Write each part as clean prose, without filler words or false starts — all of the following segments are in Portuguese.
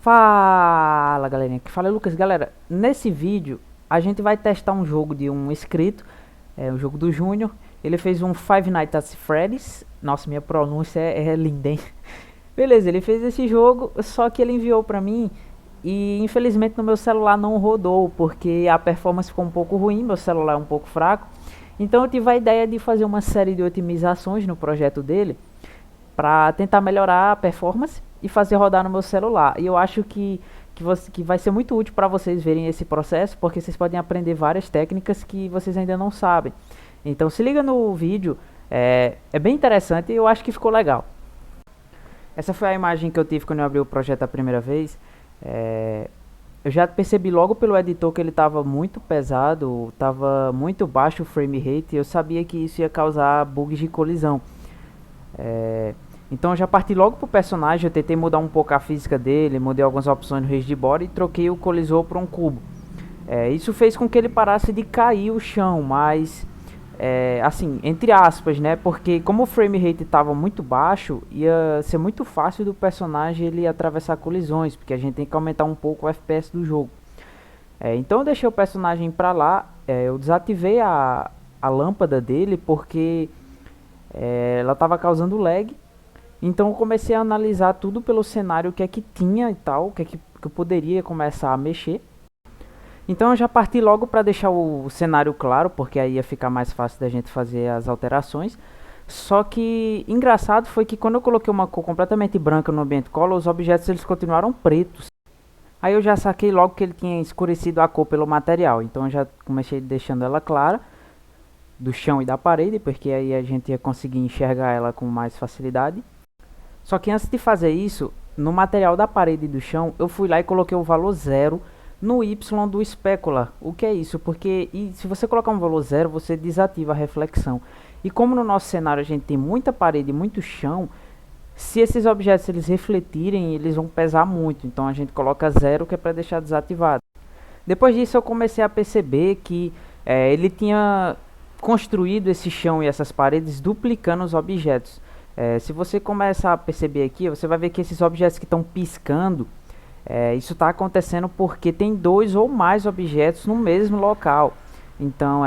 Fala galerinha, que fala é Lucas. Galera, nesse vídeo a gente vai testar um jogo de um inscrito, um jogo do Júnior. Ele fez um Five Nights at Freddy's. Nossa, minha pronúncia é linda, hein? Beleza, ele fez esse jogo, só que ele enviou pra mim e infelizmente no meu celular não rodou, porque a performance ficou um pouco ruim, meu celular é um pouco fraco. Então eu tive a ideia de fazer uma série de otimizações no projeto dele para tentar melhorar a performance e fazer rodar no meu celular. E eu acho que vai ser muito útil para vocês verem esse processo, porque vocês podem aprender várias técnicas que vocês ainda não sabem. Então se liga no vídeo, é bem interessante e eu acho que ficou legal. Essa foi a imagem que eu tive quando eu abri o projeto a primeira vez. Eu já percebi logo pelo editor que ele estava muito pesado, estava muito baixo o frame rate, e eu sabia que isso ia causar bugs de colisão. Então eu já parti logo pro personagem, eu tentei mudar um pouco a física dele, mudei algumas opções no Rage de Body e troquei o colisor por um cubo. Isso fez com que ele parasse de cair o chão, mas assim, entre aspas, né? Porque como o frame rate estava muito baixo, ia ser muito fácil do personagem ele atravessar colisões, porque a gente tem que aumentar um pouco o FPS do jogo. Então eu deixei o personagem pra lá, eu desativei a lâmpada dele porque ela estava causando lag. Então eu comecei a analisar tudo pelo cenário, o que é que tinha e tal, o que é que eu poderia começar a mexer. Então eu já parti logo para deixar o cenário claro, porque aí ia ficar mais fácil da gente fazer as alterações. Só que engraçado foi que quando eu coloquei uma cor completamente branca no ambiente color, os objetos eles continuaram pretos. Aí eu já saquei logo que ele tinha escurecido a cor pelo material, então eu já comecei deixando ela clara, do chão e da parede, porque aí a gente ia conseguir enxergar ela com mais facilidade. Só que antes de fazer isso, no material da parede e do chão, eu fui lá e coloquei o valor 0 no Y do Specular. O que é isso? Porque se você colocar um valor 0, você desativa a reflexão. E como no nosso cenário a gente tem muita parede e muito chão, se esses objetos eles refletirem, eles vão pesar muito. Então a gente coloca 0, que é para deixar desativado. Depois disso eu comecei a perceber que ele tinha construído esse chão e essas paredes duplicando os objetos. Se você começar a perceber aqui, você vai ver que esses objetos que estão piscando, isso está acontecendo porque tem dois ou mais objetos no mesmo local. Então,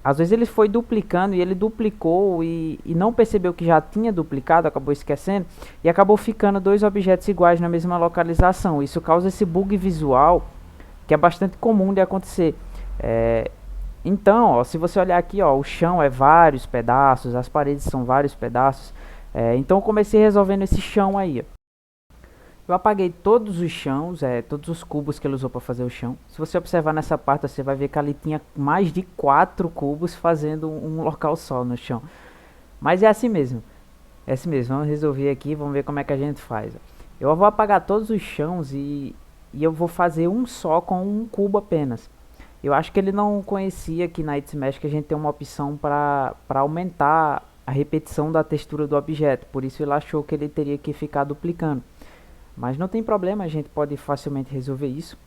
às vezes ele foi duplicando e ele duplicou e não percebeu que já tinha duplicado, acabou esquecendo e acabou ficando dois objetos iguais na mesma localização. Isso causa esse bug visual que é bastante comum de acontecer. Então, ó, se você olhar aqui, ó, o chão é vários pedaços, as paredes são vários pedaços. Então eu comecei resolvendo esse chão aí, ó. Eu apaguei todos os chãos, todos os cubos que ele usou para fazer o chão. Se você observar nessa parte, você vai ver que ali tinha mais de 4 cubos fazendo um local só no chão. Mas é assim mesmo. É assim mesmo, vamos resolver aqui, vamos ver como é que a gente faz. Eu vou apagar todos os chãos e eu vou fazer um só com um cubo apenas. Eu acho que ele não conhecia que na It Smash que a gente tem uma opção para aumentar a repetição da textura do objeto, por isso ele achou que ele teria que ficar duplicando. Mas não tem problema, a gente pode facilmente resolver isso.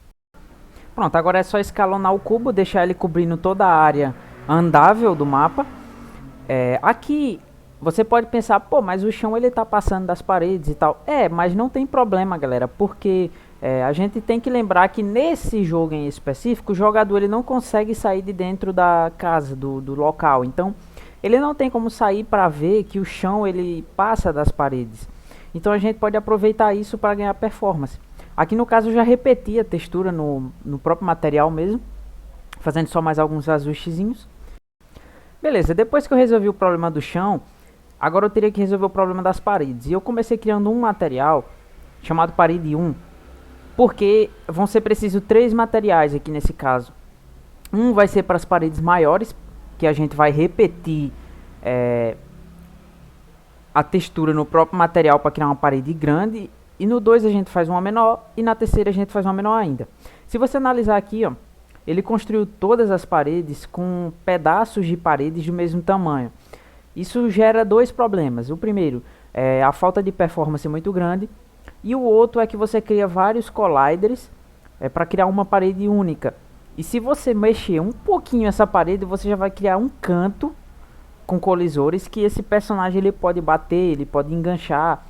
Pronto, agora é só escalonar o cubo, deixar ele cobrindo toda a área andável do mapa. Aqui você pode pensar, pô, mas o chão ele tá passando das paredes e tal. Mas não tem problema, galera, porque a gente tem que lembrar que nesse jogo em específico, o jogador ele não consegue sair de dentro da casa, do local. Então ele não tem como sair para ver que o chão ele passa das paredes. Então a gente pode aproveitar isso para ganhar performance. Aqui no caso eu já repeti a textura no próprio material mesmo, fazendo só mais alguns ajustezinhos. Beleza, depois que eu resolvi o problema do chão, agora eu teria que resolver o problema das paredes. E eu comecei criando um material chamado parede 1, porque vão ser precisos 3 materiais aqui nesse caso. Um vai ser para as paredes maiores, que a gente vai repetir a textura no próprio material para criar uma parede grande, e no 2 a gente faz uma menor e na terceira a gente faz uma menor ainda. Se você analisar aqui, ó, ele construiu todas as paredes com pedaços de paredes do mesmo tamanho. Isso gera 2 problemas. O primeiro é a falta de performance muito grande, e o outro é que você cria vários colliders para criar uma parede única. E se você mexer um pouquinho essa parede, você já vai criar um canto com colisores que esse personagem ele pode bater, ele pode enganchar.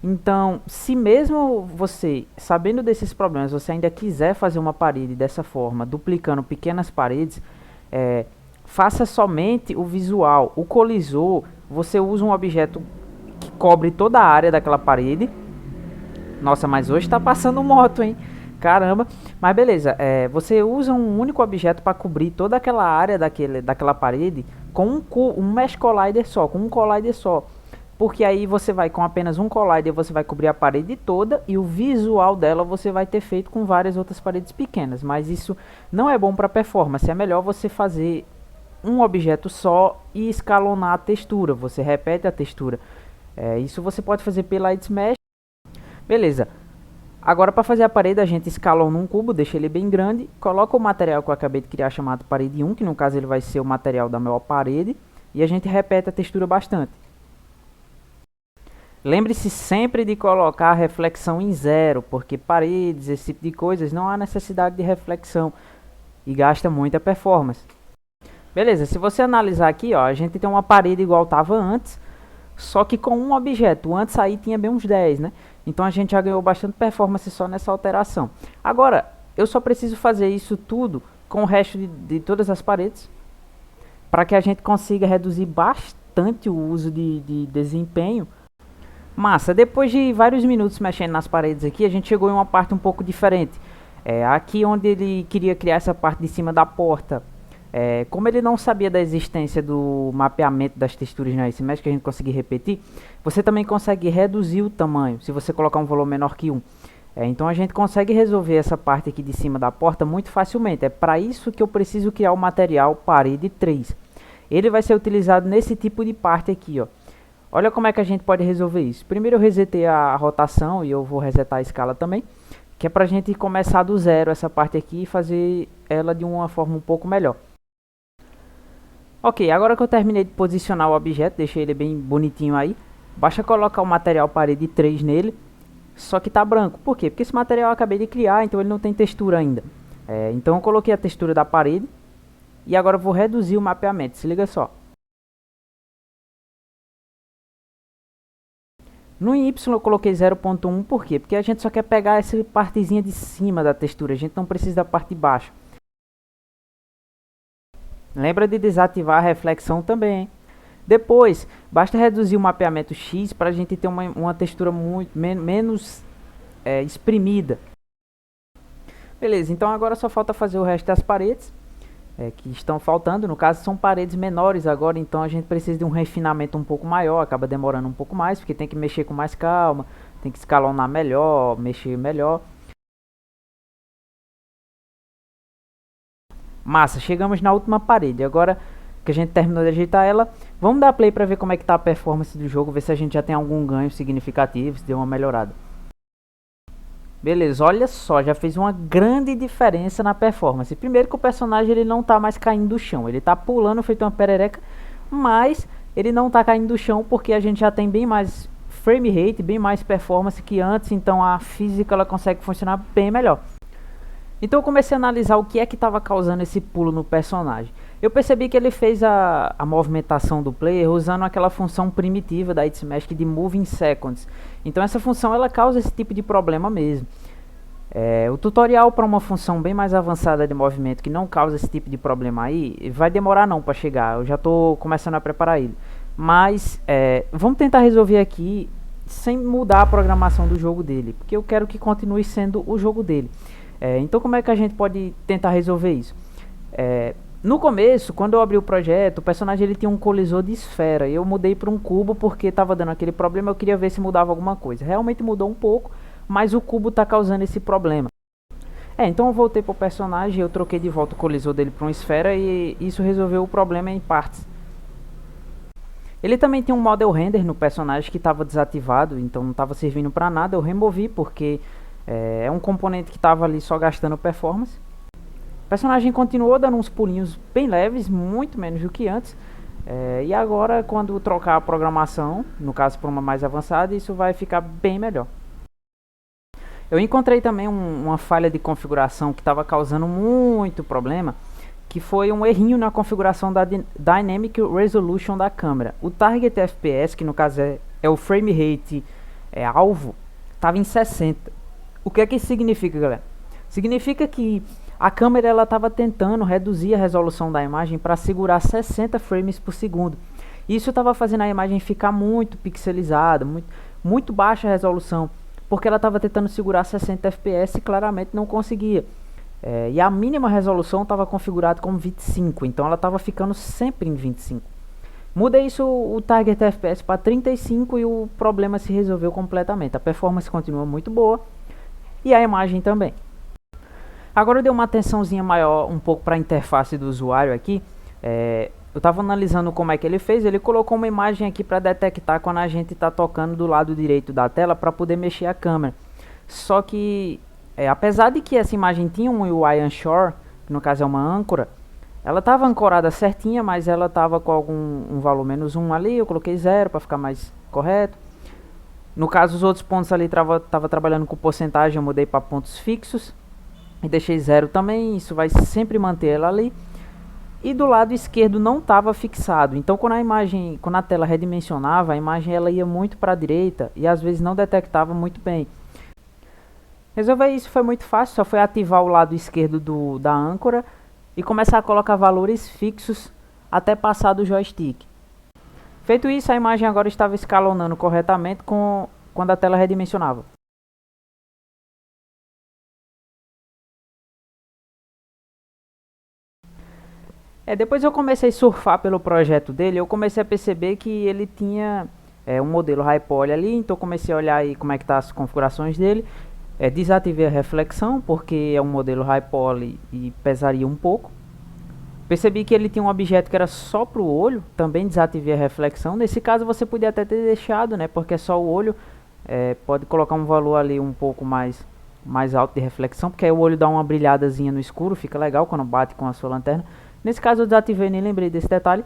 Então, se mesmo você, sabendo desses problemas, você ainda quiser fazer uma parede dessa forma, duplicando pequenas paredes, é, faça somente o visual. O colisor, você usa um objeto que cobre toda a área daquela parede. Nossa, mas hoje tá passando moto, hein? Caramba. Mas beleza, você usa um único objeto para cobrir toda aquela área daquela parede com um mesh collider só, com um collider só. Porque aí você vai com apenas um collider, você vai cobrir a parede toda e o visual dela você vai ter feito com várias outras paredes pequenas. Mas isso não é bom para performance, é melhor você fazer um objeto só e escalonar a textura. Você repete a textura. Isso você pode fazer pela Smash. Beleza. Agora para fazer a parede a gente escalona um cubo, deixa ele bem grande, coloca o material que eu acabei de criar chamado parede 1, que no caso ele vai ser o material da maior parede, e a gente repete a textura bastante. Lembre-se sempre de colocar a reflexão em 0, porque paredes, esse tipo de coisas, não há necessidade de reflexão e gasta muita performance. Beleza, se você analisar aqui, ó, a gente tem uma parede igual estava antes, só que com um objeto. Antes aí tinha bem uns 10, né? Então a gente já ganhou bastante performance só nessa alteração. Agora, eu só preciso fazer isso tudo com o resto de todas as paredes, para que a gente consiga reduzir bastante o uso de desempenho. Massa, depois de vários minutos mexendo nas paredes aqui, a gente chegou em uma parte um pouco diferente. Aqui onde ele queria criar essa parte de cima da porta. Como ele não sabia da existência do mapeamento das texturas na Smash, que a gente conseguir repetir, você também consegue reduzir o tamanho, se você colocar um volume menor que 1. Então a gente consegue resolver essa parte aqui de cima da porta muito facilmente. É para isso que eu preciso criar o material parede 3. Ele vai ser utilizado nesse tipo de parte aqui, ó. Olha como é que a gente pode resolver isso. Primeiro eu resetei a rotação e eu vou resetar a escala também, que é para a gente começar do zero essa parte aqui e fazer ela de uma forma um pouco melhor. Ok, agora que eu terminei de posicionar o objeto, deixei ele bem bonitinho aí, basta colocar o material parede 3 nele, só que tá branco. Por quê? Porque esse material eu acabei de criar, então ele não tem textura ainda. Então eu coloquei a textura da parede e agora eu vou reduzir o mapeamento, se liga só. No Y eu coloquei 0.1, por quê? Porque a gente só quer pegar essa partezinha de cima da textura, a gente não precisa da parte de baixo. Lembra de desativar a reflexão também, hein? Depois, basta reduzir o mapeamento X para a gente ter uma textura muito menos exprimida. Beleza, então agora só falta fazer o resto das paredes que estão faltando. No caso são paredes menores agora, então a gente precisa de um refinamento um pouco maior, acaba demorando um pouco mais, porque tem que mexer com mais calma, tem que escalonar melhor, mexer melhor. Massa, chegamos na última parede. Agora que a gente terminou de ajeitar ela, vamos dar play para ver como é que tá a performance do jogo, ver se a gente já tem algum ganho significativo, se deu uma melhorada. Beleza, olha só, já fez uma grande diferença na performance. Primeiro que o personagem ele não tá mais caindo do chão, ele tá pulando feito uma perereca, mas ele não tá caindo do chão porque a gente já tem bem mais frame rate, bem mais performance que antes, então a física ela consegue funcionar bem melhor. Então eu comecei a analisar o que é que estava causando esse pulo no personagem. Eu percebi que ele fez a movimentação do player usando aquela função primitiva da Smash de Moving Seconds. Então essa função ela causa esse tipo de problema mesmo. O tutorial para uma função bem mais avançada de movimento que não causa esse tipo de problema aí, vai demorar não para chegar, eu já estou começando a preparar ele. Mas vamos tentar resolver aqui sem mudar a programação do jogo dele, porque eu quero que continue sendo o jogo dele. Então como é que a gente pode tentar resolver isso? No começo, quando eu abri o projeto, o personagem ele tinha um colisor de esfera. Eu mudei para um cubo porque estava dando aquele problema, eu queria ver se mudava alguma coisa. Realmente mudou um pouco, mas o cubo está causando esse problema. Então eu voltei para o personagem, eu troquei de volta o colisor dele para uma esfera e isso resolveu o problema em partes. Ele também tem um model render no personagem que estava desativado, então não estava servindo para nada. Eu removi porque é um componente que estava ali só gastando performance. O personagem continuou dando uns pulinhos bem leves, muito menos do que antes. E agora, quando trocar a programação, no caso para uma mais avançada, isso vai ficar bem melhor. Eu encontrei também uma falha de configuração que estava causando muito problema, que foi um errinho na configuração da Dynamic Resolution da câmera. O Target FPS, que no caso é o frame rate alvo estava em 60. O que é que isso significa, galera? Significa que a câmera ela estava tentando reduzir a resolução da imagem para segurar 60 frames por segundo. Isso estava fazendo a imagem ficar muito pixelizada, muito baixa a resolução, porque ela estava tentando segurar 60 fps e claramente não conseguia. E a mínima resolução estava configurada como 25, então ela estava ficando sempre em 25. Muda isso o target FPS para 35 e o problema se resolveu completamente. A performance continua muito boa e a imagem também. Agora eu dei uma atençãozinha maior um pouco para a interface do usuário aqui. Eu estava analisando como é que ele fez. Ele colocou uma imagem aqui para detectar quando a gente está tocando do lado direito da tela para poder mexer a câmera. Só que apesar de que essa imagem tinha um UI Anchor, que no caso é uma âncora, ela estava ancorada certinha, mas ela estava com um valor menos 1 ali. Eu coloquei 0 para ficar mais correto. No caso, os outros pontos ali estava trabalhando com porcentagem, eu mudei para pontos fixos e deixei 0 também. Isso vai sempre manter ela ali. E do lado esquerdo não estava fixado. Então, quando a tela redimensionava, a imagem ela ia muito para a direita e às vezes não detectava muito bem. Resolver isso foi muito fácil, só foi ativar o lado esquerdo da âncora e começar a colocar valores fixos até passar do joystick. Feito isso, a imagem agora estava escalonando corretamente quando a tela redimensionava. Depois eu comecei a surfar pelo projeto dele, eu comecei a perceber que ele tinha um modelo high poly ali, então comecei a olhar aí como é que tá as configurações dele. Desativei a reflexão porque é um modelo high poly e pesaria um pouco. Percebi que ele tinha um objeto que era só para o olho, também desativei a reflexão. Nesse caso você podia até ter deixado, né, porque é só o olho. Pode colocar um valor ali um pouco mais alto de reflexão, porque aí o olho dá uma brilhadazinha no escuro, fica legal quando bate com a sua lanterna. Nesse caso eu desativei, nem lembrei desse detalhe,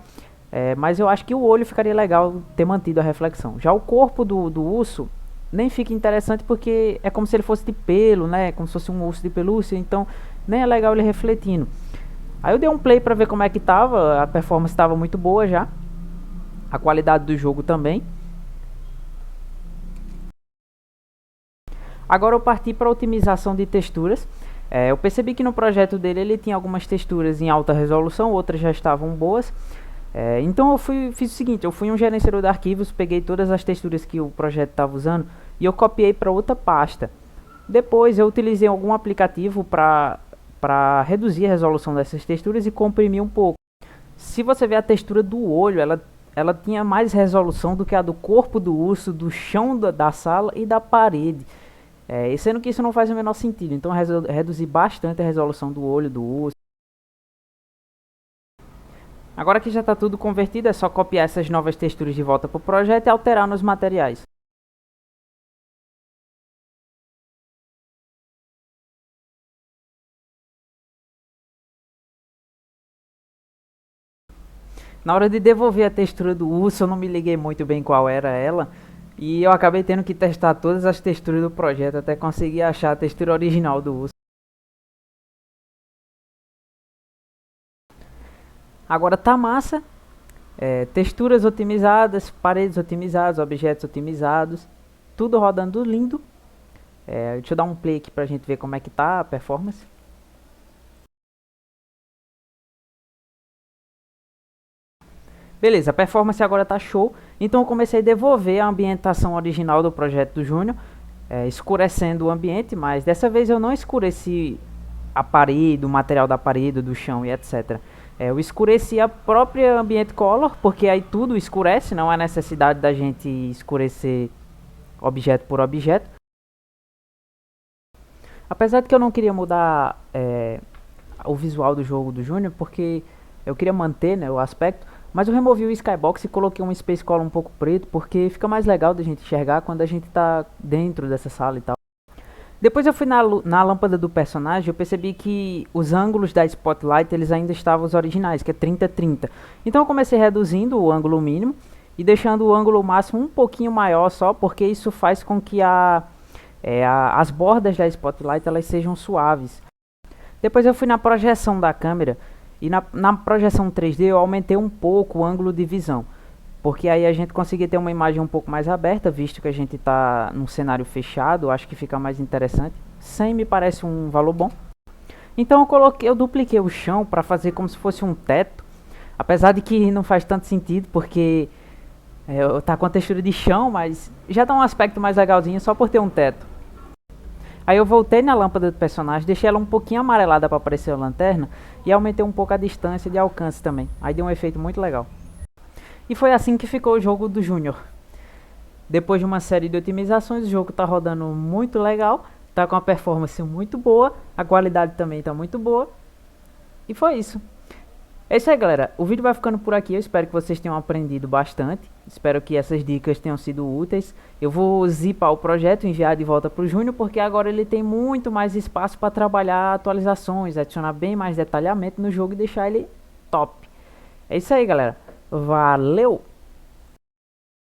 mas eu acho que o olho ficaria legal ter mantido a reflexão. Já o corpo do urso nem fica interessante porque é como se ele fosse de pelo, né? Como se fosse um urso de pelúcia, então nem é legal ele refletindo. Aí eu dei um play para ver como é que tava, a performance estava muito boa já, a qualidade do jogo também. Agora eu parti para a otimização de texturas. Eu percebi que no projeto dele ele tinha algumas texturas em alta resolução, outras já estavam boas. Então eu fiz o seguinte, eu fui um gerenciador de arquivos, peguei todas as texturas que o projeto estava usando e eu copiei para outra pasta. Depois eu utilizei algum aplicativo para reduzir a resolução dessas texturas e comprimir um pouco. Se você ver a textura do olho, ela tinha mais resolução do que a do corpo do urso, do chão da sala e da parede. Sendo que isso não faz o menor sentido. Então reduzi bastante a resolução do olho do urso. Agora que já está tudo convertido, é só copiar essas novas texturas de volta para o projeto e alterar nos materiais. Na hora de devolver a textura do urso, eu não me liguei muito bem qual era ela. E eu acabei tendo que testar todas as texturas do projeto até conseguir achar a textura original do urso. Agora tá massa. Texturas otimizadas, paredes otimizadas, objetos otimizados. Tudo rodando lindo. Deixa eu dar um play aqui pra gente ver como é que tá a performance. Beleza, a performance agora tá show. Então eu comecei a devolver a ambientação original do projeto do Júnior, escurecendo o ambiente, mas dessa vez eu não escureci a parede, o material da parede, do chão e etc. Eu escureci a própria Ambient Color, porque aí tudo escurece, não há necessidade da gente escurecer objeto por objeto. Apesar de que eu não queria mudar o visual do jogo do Júnior, porque eu queria manter, né, o aspecto, mas eu removi o Skybox e coloquei um Space Color um pouco preto, porque fica mais legal da gente enxergar quando a gente tá dentro dessa sala e tal. Depois eu fui na lâmpada do personagem, eu percebi que os ângulos da Spotlight eles ainda estavam os originais, que é 30-30. Então eu comecei reduzindo o ângulo mínimo e deixando o ângulo máximo um pouquinho maior só, porque isso faz com que as bordas da Spotlight elas sejam suaves. Depois eu fui na projeção da câmera e na projeção 3D eu aumentei um pouco o ângulo de visão. porque aí a gente conseguir ter uma imagem um pouco mais aberta, visto que a gente está num cenário fechado, acho que fica mais interessante. 100 me parece um valor bom. Então eu dupliquei o chão para fazer como se fosse um teto, apesar de que não faz tanto sentido, porque tá com a textura de chão, mas já dá um aspecto mais legalzinho só por ter um teto. Aí eu voltei na lâmpada do personagem, deixei ela um pouquinho amarelada para aparecer a lanterna e aumentei um pouco a distância de alcance também. Aí deu um efeito muito legal. E foi assim que ficou o jogo do Júnior. Depois de uma série de otimizações, o jogo tá rodando muito legal, tá com uma performance muito boa, a qualidade também tá muito boa. E foi isso. É isso aí, galera. O vídeo vai ficando por aqui. Eu espero que vocês tenham aprendido bastante. Espero que essas dicas tenham sido úteis. Eu vou zipar o projeto, enviar de volta para o Júnior, porque agora ele tem muito mais espaço para trabalhar atualizações, adicionar bem mais detalhamento no jogo e deixar ele top. É isso aí, galera. Valeu!